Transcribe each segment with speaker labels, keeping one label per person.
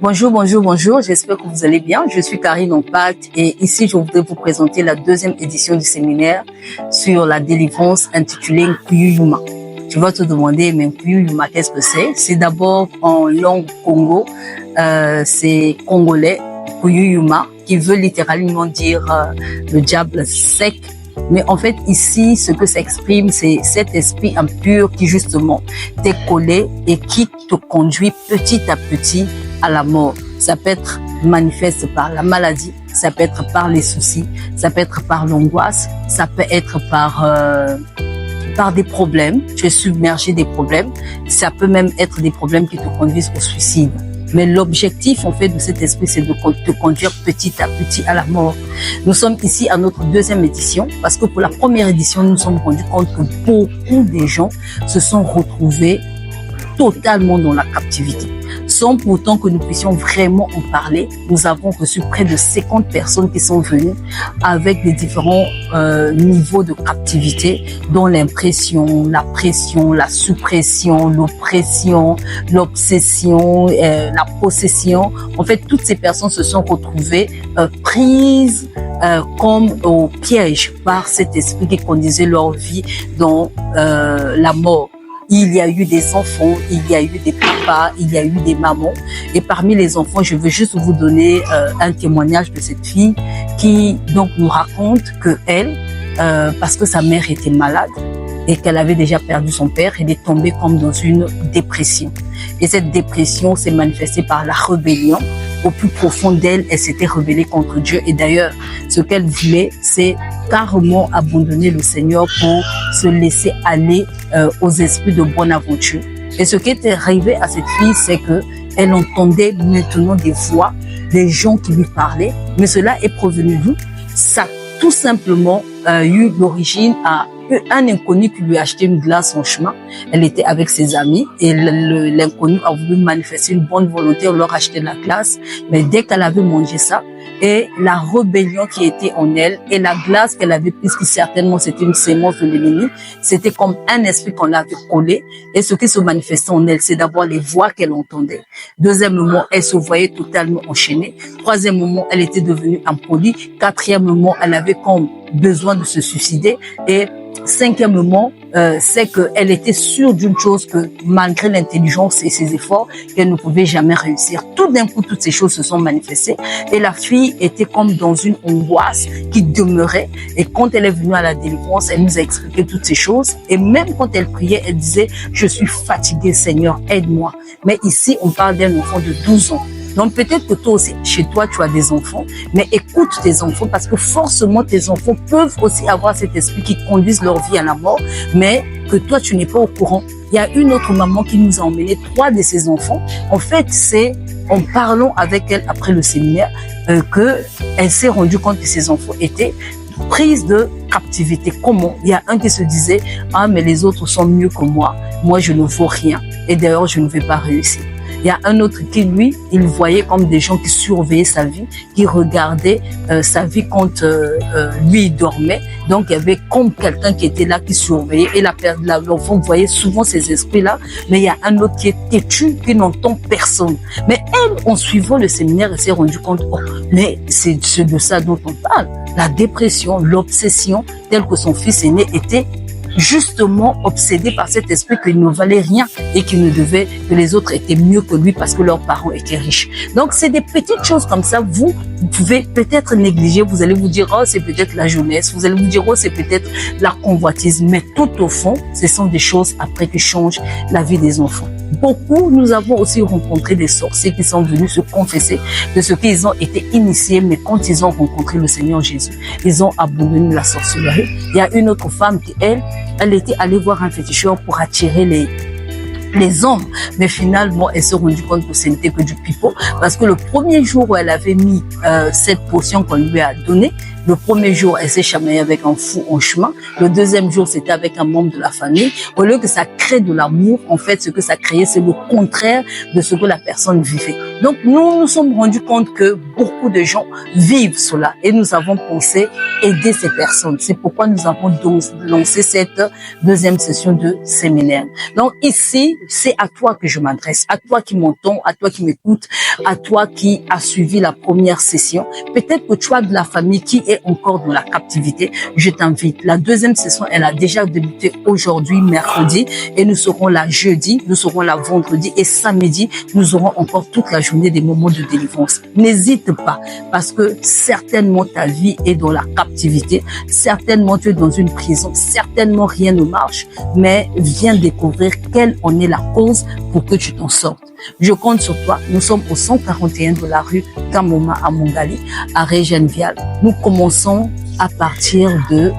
Speaker 1: Bonjour, bonjour, bonjour. J'espère que vous allez bien. Je suis Karine Impact et ici, je voudrais vous présenter la deuxième édition du séminaire sur la délivrance intitulée Nkuyu Yuma. Tu vas te demander, mais Nkuyu Yuma, qu'est-ce que c'est? C'est d'abord en langue Congo, c'est congolais, Nkuyu Yuma, qui veut littéralement dire le diable sec. Mais en fait, ici, ce que ça exprime, c'est cet esprit impur qui, justement, t'est collé et qui te conduit petit à petit à la mort. Ça peut être manifeste par la maladie, ça peut être par les soucis, ça peut être par l'angoisse, ça peut être par des problèmes. Tu es submergé des problèmes. Ça peut même être des problèmes qui te conduisent au suicide. Mais l'objectif, en fait, de cet esprit, c'est de te conduire petit à petit à la mort. Nous sommes ici à notre deuxième édition parce que pour la première édition, nous nous sommes rendus compte que beaucoup de gens se sont retrouvés totalement dans la captivité. Sans pourtant que nous puissions vraiment en parler, nous avons reçu près de 50 personnes qui sont venues avec des différents niveaux de captivité, dont l'impression, la pression, la suppression, l'oppression, l'obsession, la possession. En fait, toutes ces personnes se sont retrouvées prises comme au piège par cet esprit qui conduisait leur vie dans la mort. Il y a eu des enfants, il y a eu des papas, il y a eu des mamans. Et parmi les enfants, je veux juste vous donner un témoignage de cette fille qui donc nous raconte que elle, parce que sa mère était malade et qu'elle avait déjà perdu son père, elle est tombée comme dans une dépression. Et cette dépression s'est manifestée par la rébellion. Au plus profond d'elle, elle s'était rebellée contre Dieu. Et d'ailleurs, ce qu'elle voulait, c'est carrément abandonner le Seigneur pour se laisser aller aux esprits de bonne aventure. Et ce qui est arrivé à cette fille, c'est que elle entendait maintenant des voix, des gens qui lui parlaient. Mais cela est provenu d'où? Ça a tout simplement eu l'origine à un inconnu qui lui a acheté une glace en chemin. Elle était avec ses amis et l'inconnu a voulu manifester une bonne volonté, on leur a acheté de la glace. Mais dès qu'elle avait mangé ça, et la rébellion qui était en elle, et la glace qu'elle avait prise, qui certainement c'était une sémence de l'ennemi, c'était comme un esprit qu'on l'avait collé. Et ce qui se manifestait en elle, c'est d'abord les voix qu'elle entendait. Deuxièmement, elle se voyait totalement enchaînée. Troisièmement, elle était devenue impolie. Quatrièmement, elle avait comme besoin de se suicider. Et cinquièmement, c'est qu'elle était sûre d'une chose, que malgré l'intelligence et ses efforts, qu'elle ne pouvait jamais réussir. Tout d'un coup, toutes ces choses se sont manifestées et la fille était comme dans une angoisse qui demeurait. Et quand elle est venue à la délivrance, elle nous a expliqué toutes ces choses. Et même quand elle priait, elle disait « Je suis fatiguée, Seigneur, aide-moi ». Mais ici, on parle d'un enfant de 12 ans. Donc peut-être que toi aussi, chez toi, tu as des enfants, mais écoute tes enfants parce que forcément tes enfants peuvent aussi avoir cet esprit qui conduise leur vie à la mort, mais que toi, tu n'es pas au courant. Il y a une autre maman qui nous a emmené 3 de ses enfants. En fait, c'est en parlant avec elle après le séminaire qu'elle s'est rendue compte que ses enfants étaient prises de captivité. Comment? Il y a un qui se disait « Ah, mais les autres sont mieux que moi. Moi, je ne vaux rien. Et d'ailleurs, je ne vais pas réussir. » Il y a un autre qui, lui, il voyait comme des gens qui surveillaient sa vie, qui regardaient sa vie quand lui il dormait. Donc, il y avait comme quelqu'un qui était là, qui surveillait. Et l'enfant voyait souvent ces esprits-là. Mais il y a un autre qui est têtu, qui n'entend personne. Mais elle, en suivant le séminaire, elle s'est rendue compte, oh, mais c'est de ça dont on parle. La dépression, l'obsession, telle que son fils aîné était justement obsédé par cet esprit qu'il ne valait rien et qu'il ne devait, que les autres étaient mieux que lui parce que leurs parents étaient riches. Donc, c'est des petites choses comme ça. Vous pouvez peut-être négliger. Vous allez vous dire, oh, c'est peut-être la jeunesse. Vous allez vous dire, oh, c'est peut-être la convoitise. Mais tout au fond, ce sont des choses après qui changent la vie des enfants. Beaucoup, nous avons aussi rencontré des sorciers qui sont venus se confesser de ce qu'ils ont été initiés, mais quand ils ont rencontré le Seigneur Jésus, ils ont abandonné la sorcellerie. Il y a une autre femme qui, elle était allée voir un féticheur pour attirer les hommes, mais finalement elle s'est rendue compte que ce n'était que du pipeau, parce que le premier jour où elle avait mis cette potion qu'on lui a donnée, le premier jour elle s'est chamaillée avec un fou en chemin, le deuxième jour c'était avec un membre de la famille. Au lieu que ça crée crée de l'amour, en fait, ce que ça crée, c'est le contraire de ce que la personne vivait. Donc, nous nous sommes rendus compte que beaucoup de gens vivent cela et nous avons pensé aider ces personnes. C'est pourquoi nous avons donc lancé cette deuxième session de séminaire. Donc, ici, c'est à toi que je m'adresse, à toi qui m'entends, à toi qui m'écoutes, à toi qui as suivi la première session. Peut-être que tu as de la famille qui est encore dans la captivité. Je t'invite. La deuxième session, elle a déjà débuté aujourd'hui, mercredi, et nous serons là jeudi, nous serons là vendredi et samedi, nous aurons encore toute la journée des moments de délivrance. N'hésite pas, parce que certainement ta vie est dans la captivité, certainement tu es dans une prison, certainement rien ne marche, mais viens découvrir quelle en est la cause pour que tu t'en sortes. Je compte sur toi. Nous sommes au 141 de la rue Kamoma à Mongali, à Régenevial. Nous commençons à partir de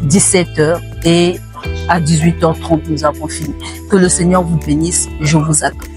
Speaker 1: 17h et à 18h30, nous avons fini. Que le Seigneur vous bénisse. Je vous attends.